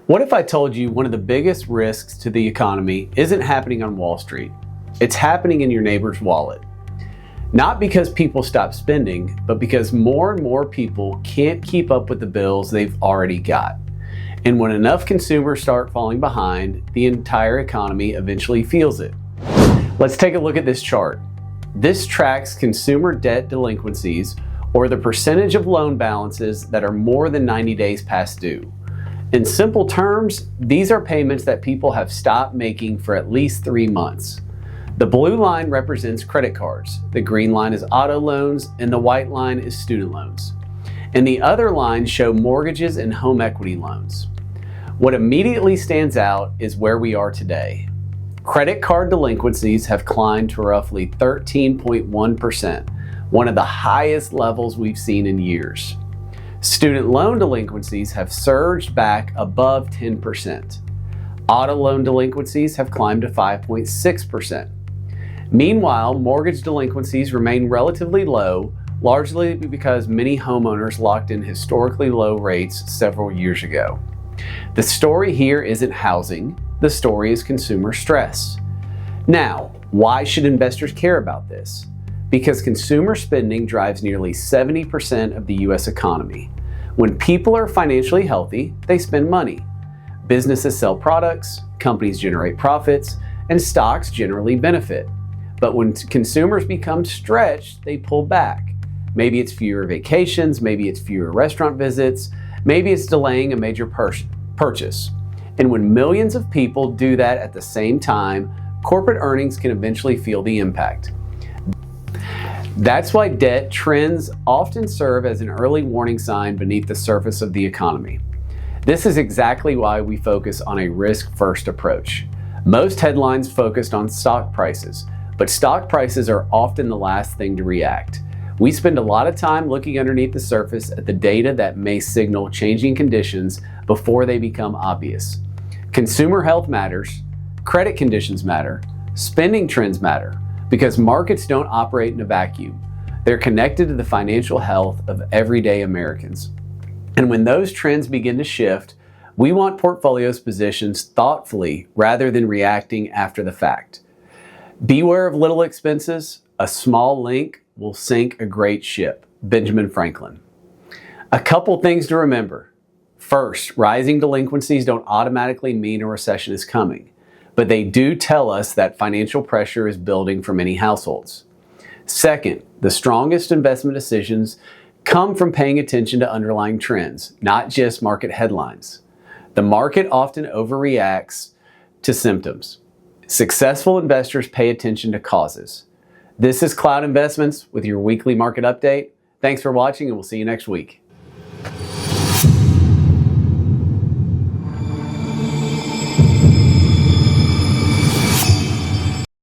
What if I told you one of the biggest risks to the economy isn't happening on Wall Street? It's happening in your neighbor's wallet. Not because people stop spending, but because more and more people can't keep up with the bills they've already got. And when enough consumers start falling behind, the entire economy eventually feels it. Let's take a look at this chart. This tracks consumer debt delinquencies, or the percentage of loan balances that are more than 90 days past due. In simple terms, these are payments that people have stopped making for at least 3 months. The blue line represents credit cards, the green line is auto loans, and the white line is student loans. And the other lines show mortgages and home equity loans. What immediately stands out is where we are today. Credit card delinquencies have climbed to roughly 13.1%, one of the highest levels we've seen in years. Student loan delinquencies have surged back above 10%. Auto loan delinquencies have climbed to 5.6%. Meanwhile, mortgage delinquencies remain relatively low, largely because many homeowners locked in historically low rates several years ago. The story here isn't housing, the story is consumer stress. Now, why should investors care about this? Because consumer spending drives nearly 70% of the US economy. When people are financially healthy, they spend money. Businesses sell products, companies generate profits, and stocks generally benefit. But when consumers become stretched, they pull back. Maybe it's fewer vacations, maybe it's fewer restaurant visits, maybe it's delaying a major purchase. And when millions of people do that at the same time, corporate earnings can eventually feel the impact. That's why debt trends often serve as an early warning sign beneath the surface of the economy. This is exactly why we focus on a risk-first approach. Most headlines focused on stock prices, but stock prices are often the last thing to react. We spend a lot of time looking underneath the surface at the data that may signal changing conditions before they become obvious. Consumer health matters, credit conditions matter, spending trends matter, because markets don't operate in a vacuum. They're connected to the financial health of everyday Americans. And when those trends begin to shift, we want portfolios positioned thoughtfully rather than reacting after the fact. Beware of little expenses. A small leak will sink a great ship. Benjamin Franklin. A couple things to remember. First, rising delinquencies don't automatically mean a recession is coming, but they do tell us that financial pressure is building for many households. Second, the strongest investment decisions come from paying attention to underlying trends, not just market headlines. The market often overreacts to symptoms. Successful investors pay attention to causes. This is Cloud Investments with your weekly market update. Thanks for watching, and we'll see you next week.